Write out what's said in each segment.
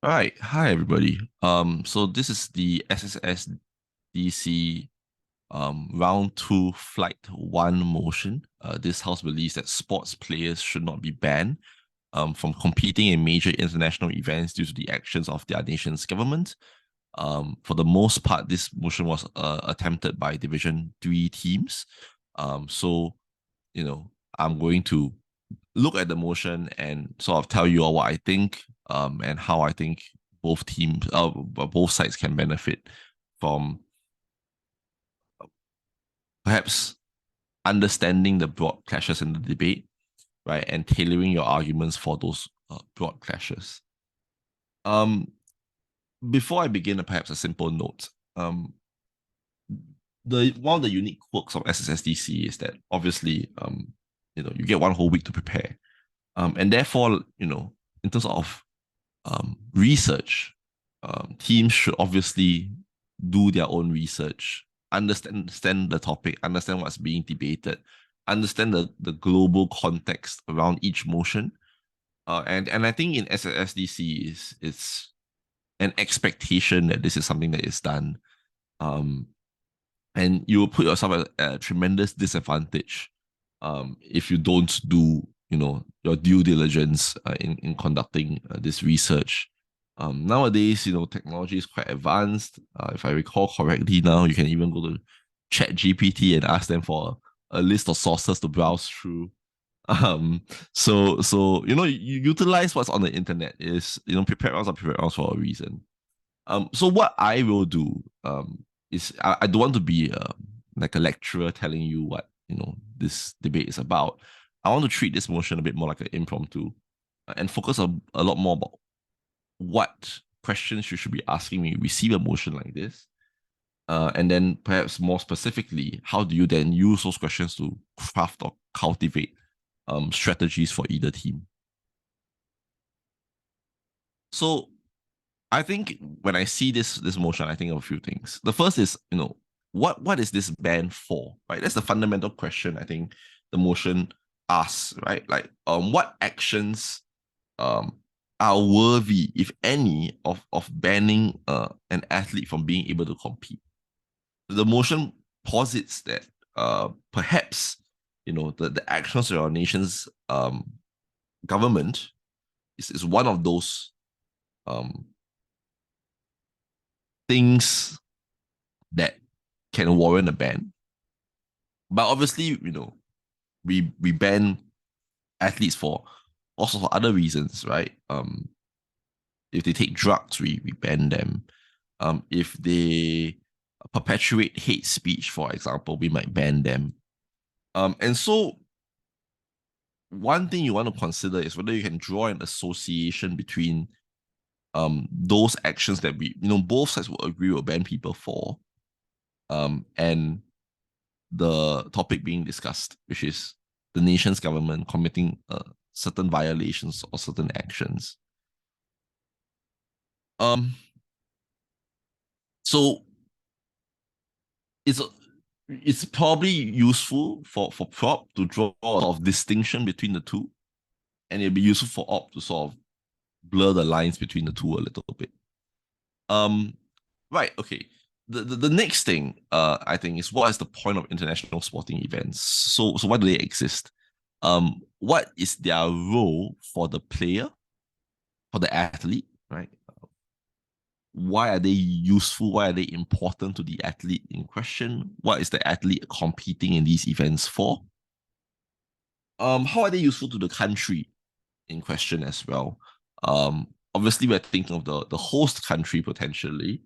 All right, hi everybody. So this is the SSSDC round two flight one motion. This house believes that sports players should not be banned from competing in major international events due to the actions of their nation's government. For the most part, this motion was attempted by Division Three teams. So I'm going to look at the motion and sort of tell you all what I think, and how I think both sides can benefit from perhaps understanding the broad clashes in the debate, right, and tailoring your arguments for those broad clashes. Um, Before I begin, perhaps a simple note. The one of the unique quirks of SSSDC is that obviously, you get one whole week to prepare, and therefore, in terms of research, teams should obviously do their own research, understand the topic, understand what's being debated, understand the global context around each motion. And I think in SSDC it's an expectation that this is something that is done. Um, and you will put yourself at a tremendous disadvantage if you don't do your due diligence in conducting this research. Nowadays, technology is quite advanced. If I recall correctly, now you can even go to Chat GPT and ask them for a list of sources to browse through. So you utilize what's on the internet. Is prepared rounds are prepared rounds for a reason. So what I will do is I don't want to be like a lecturer telling you what this debate is about. I want to treat this motion a bit more like an impromptu, and focus a lot more about what questions you should be asking when you receive a motion like this. And then perhaps more specifically, how do you then use those questions to craft or cultivate strategies for either team? So I think when I see this motion, I think of a few things. The first is, what is this ban for? Right? That's the fundamental question I think the motion asks, right? Like, what actions are worthy, if any, of banning an athlete from being able to compete? The motion posits that perhaps the actions of our nation's government is one of those um, things that can warrant a ban. But obviously, we ban athletes for all sorts of other reasons, right? If they take drugs, we ban them. If they perpetuate hate speech, for example, we might ban them. And so one thing you want to consider is whether you can draw an association between those actions that both sides will agree will ban people for, and the topic being discussed, which is the nation's government committing certain violations or certain actions. So it's probably useful for prop to draw a sort of distinction between the two, and it'll be useful for op to sort of blur the lines between the two a little bit. Right, okay. The next thing I think is, what is the point of international sporting events? So why do they exist? What is their role for the player, for the athlete, right? Why are they useful? Why are they important to the athlete in question? What is the athlete competing in these events for? How are they useful to the country in question as well? Obviously, we're thinking of the host country potentially,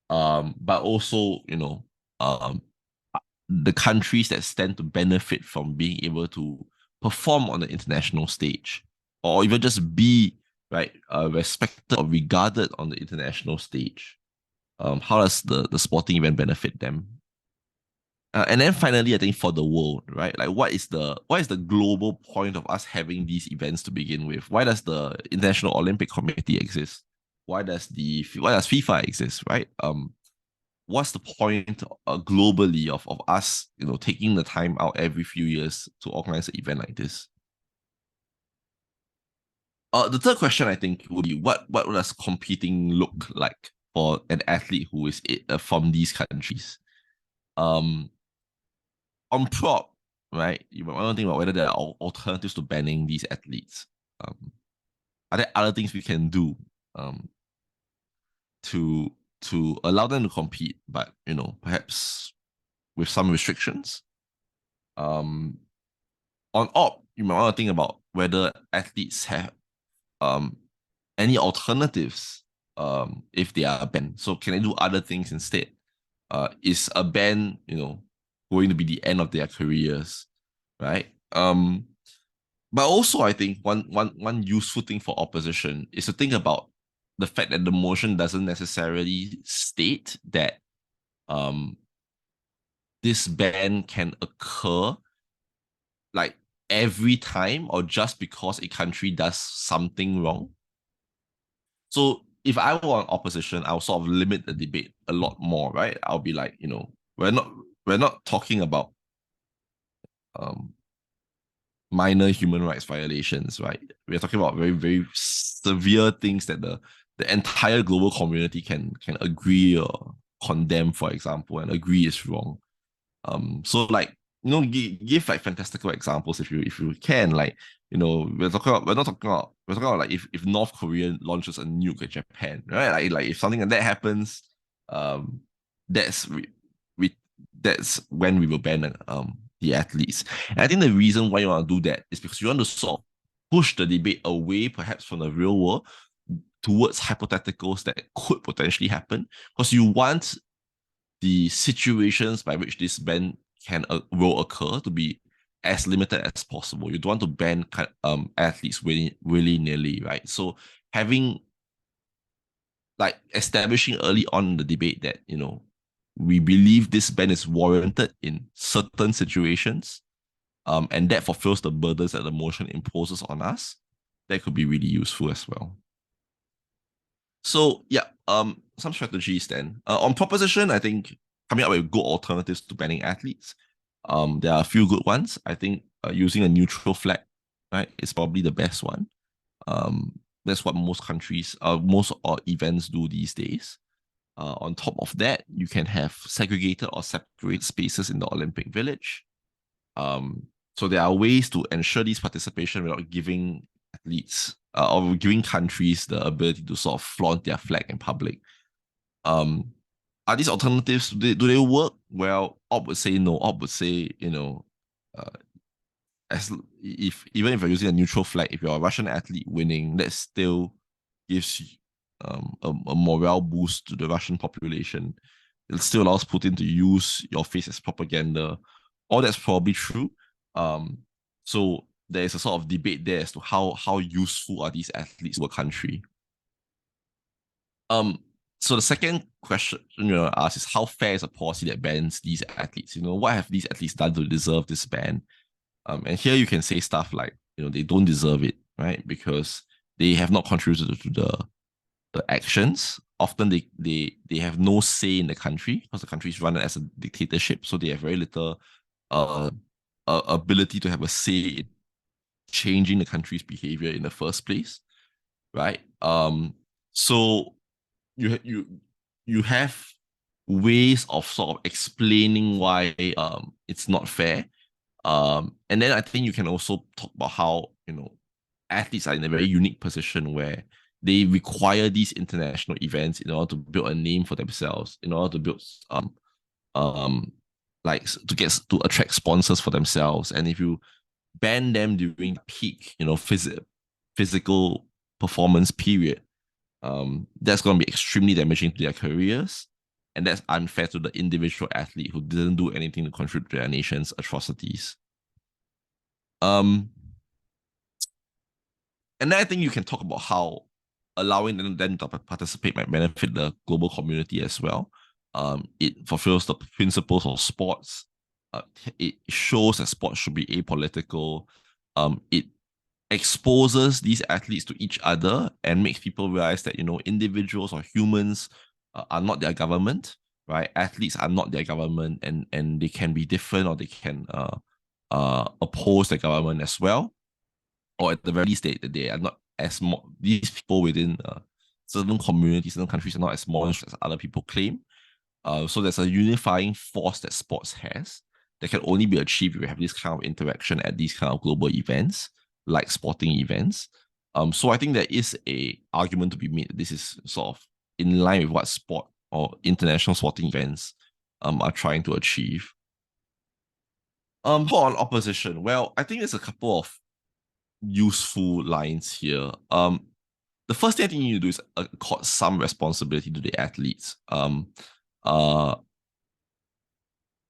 but also the countries that stand to benefit from being able to perform on the international stage, or even just be right respected or regarded on the international stage. How does the sporting event benefit them? And then finally, I think for the world, right? Like, what is the global point of us having these events to begin with? Why does the International Olympic Committee exist? Why does FIFA exist? Right? What's the point globally of us, taking the time out every few years to organize an event like this? The third question I think would be what does competing look like for an athlete who is from these countries? Um, on prop, right? You might want to think about whether there are alternatives to banning these athletes. Um, are there other things we can do um, to allow them to compete, but perhaps with some restrictions? Um, on op, you might want to think about whether athletes have um, any alternatives if they are banned. So can they do other things instead? Is a ban, going to be the end of their careers, right? But also I think one useful thing for opposition is to think about the fact that the motion doesn't necessarily state that um, this ban can occur like every time or just because a country does something wrong. So if I were on opposition, I'll sort of limit the debate a lot more, right? I'll be like, we're not talking about um minor human rights violations, right? We're talking about very, very severe things that the entire global community can agree or condemn, for example, and agree is wrong. So like give like fantastical examples if you can. Like we're talking about like if North Korea launches a nuke at Japan, right? Like if something like that happens, um, that's we that's when we will ban the athletes. And I think the reason why you want to do that is because you want to sort of push the debate away, perhaps from the real world, towards hypotheticals that could potentially happen, because you want the situations by which this ban will occur to be as limited as possible. You don't want to ban athletes willy-nilly, right? So having like establishing early on in the debate that we believe this ban is warranted in certain situations, and that fulfills the burdens that the motion imposes on us, that could be really useful as well. So yeah, some strategies then. On proposition, I think coming up with good alternatives to banning athletes. There are a few good ones. I think using a neutral flag, right, is probably the best one. That's what most countries, most events do these days. On top of that, you can have segregated or separate spaces in the Olympic Village. So there are ways to ensure this participation without giving athletes or giving countries the ability to sort of flaunt their flag in public. Are these alternatives, do they work? Well, Op would say no. Op would say, uh, as if even if you're using a neutral flag, if you're a Russian athlete winning, that still gives a morale boost to the Russian population. It still allows Putin to use your face as propaganda. All that's probably true. So there is a sort of debate there as to how useful are these athletes to a country. So the second question ask is how fair is a policy that bans these athletes? What have these athletes done to deserve this ban? And here you can say stuff like, they don't deserve it, right? Because they have not contributed to the actions. Often they have no say in the country because the country is run as a dictatorship, so they have very little ability to have a say in changing the country's behavior in the first place, right? So you have ways of sort of explaining why it's not fair. And then I think you can also talk about how athletes are in a very unique position where they require these international events in order to build a name for themselves, in order to build um like to attract sponsors for themselves. And if you ban them during peak, physical performance period, that's going to be extremely damaging to their careers, and that's unfair to the individual athlete who didn't do anything to contribute to their nation's atrocities. And then I think you can talk about how allowing them to participate might benefit the global community as well. It fulfills the principles of sports. It shows that sports should be apolitical. It exposes these athletes to each other and makes people realize that individuals or humans are not their government, right? Athletes are not their government, and they can be different, or they can oppose the government as well, or at the very least they are not as these people within certain communities, certain countries are not as monstrous as other people claim. So there's a unifying force that sports has that can only be achieved if we have this kind of interaction at these kind of global events, like sporting events. So I think there is a argument to be made that this is sort of in line with what sport or international sporting events are trying to achieve. For on opposition, well, I think there's a couple of useful lines here. The first thing I think you need to do is accord some responsibility to the athletes. I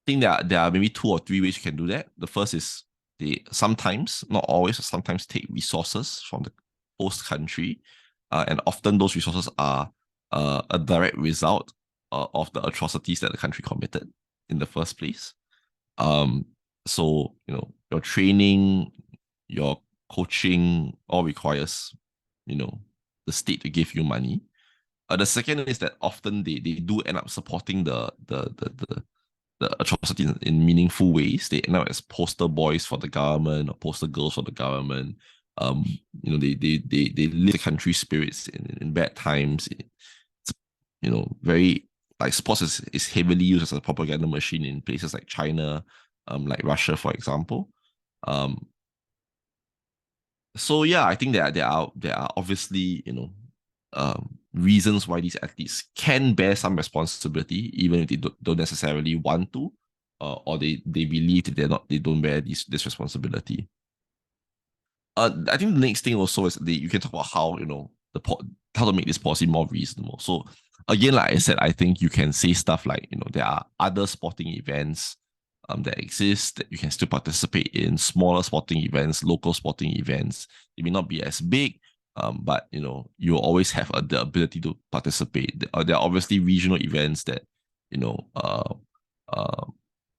think there are maybe 2 or 3 ways you can do that. The first is they sometimes, not always, sometimes take resources from the host country, and often those resources are a direct result of the atrocities that the country committed in the first place. So your training, your coaching all requires the state to give you money. The second is that often they do end up supporting the atrocity in meaningful ways. They end up as poster boys for the government or poster girls for the government. They lift the country's spirits in bad times. It's, very like sports is heavily used as a propaganda machine in places like China, like Russia, for example. So yeah, I think there are obviously reasons why these athletes can bear some responsibility, even if they don't necessarily want to, or they believe that they don't bear this responsibility. I think the next thing also is you can talk about how how to make this policy more reasonable. So again, like I said, I think you can say stuff like there are other sporting events that exist that you can still participate in, smaller sporting events, local sporting events. It may not be as big, but you always have the ability to participate. There are obviously regional events that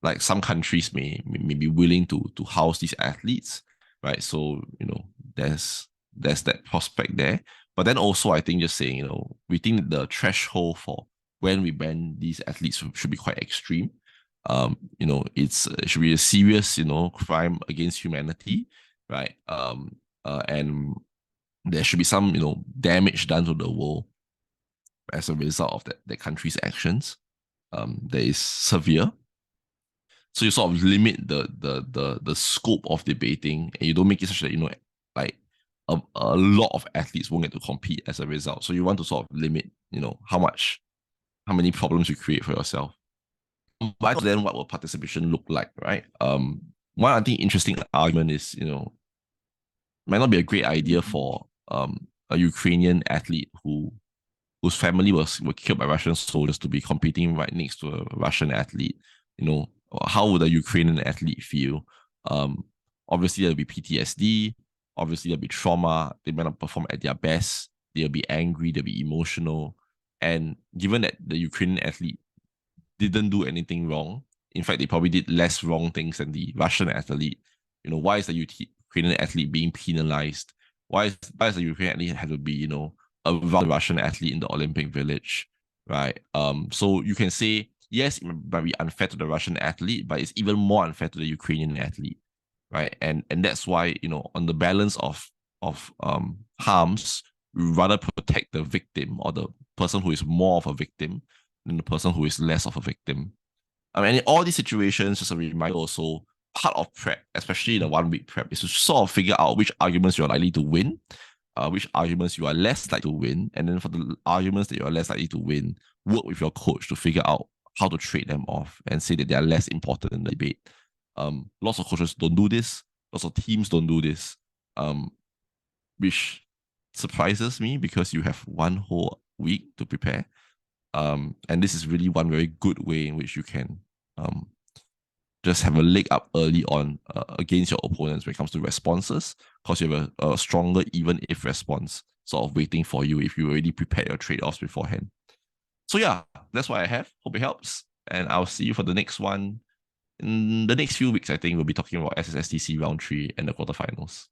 like some countries may be willing to house these athletes, right? So there's that prospect there. But then also I think just saying we think the threshold for when we ban these athletes should be quite extreme. It should be a serious crime against humanity, right? And there should be some damage done to the world as a result of that country's actions. That is severe. So you sort of limit the scope of debating, and you don't make it such that like a lot of athletes won't get to compete as a result. So you want to sort of limit how many problems you create for yourself. But then what will participation look like, right? One I think interesting argument is might not be a great idea for a Ukrainian athlete whose family were killed by Russian soldiers to be competing right next to a Russian athlete. How would a Ukrainian athlete feel? Obviously there'll be PTSD. Obviously there'll be trauma. They might not perform at their best. They'll be angry. They'll be emotional. And given that the Ukrainian athlete didn't do anything wrong, in fact, they probably did less wrong things than the Russian athlete. Why is the Ukrainian athlete being penalized? Why does the Ukrainian athlete have to be, around the Russian athlete in the Olympic Village, right? So you can say, yes, it might be unfair to the Russian athlete, but it's even more unfair to the Ukrainian athlete, right? And that's why, on the balance of harms, we rather protect the victim or the person who is more of a victim than the person who is less of a victim. I mean, in all these situations, just a reminder also, part of prep, especially in a 1 week prep, is to sort of figure out which arguments you're likely to win, which arguments you are less likely to win, and then for the arguments that you are less likely to win, work with your coach to figure out how to trade them off and say that they are less important in the debate. Lots of coaches don't do this. Lots of teams don't do this, which surprises me because you have 1 whole week to prepare. And this is really one very good way in which you can just have a leg up early on against your opponents when it comes to responses, because you have a stronger even if response sort of waiting for you if you already prepared your trade-offs beforehand. So yeah, that's what I have. Hope it helps. And I'll see you for the next one. In the next few weeks, I think we'll be talking about SSSDC round 3 and the quarterfinals.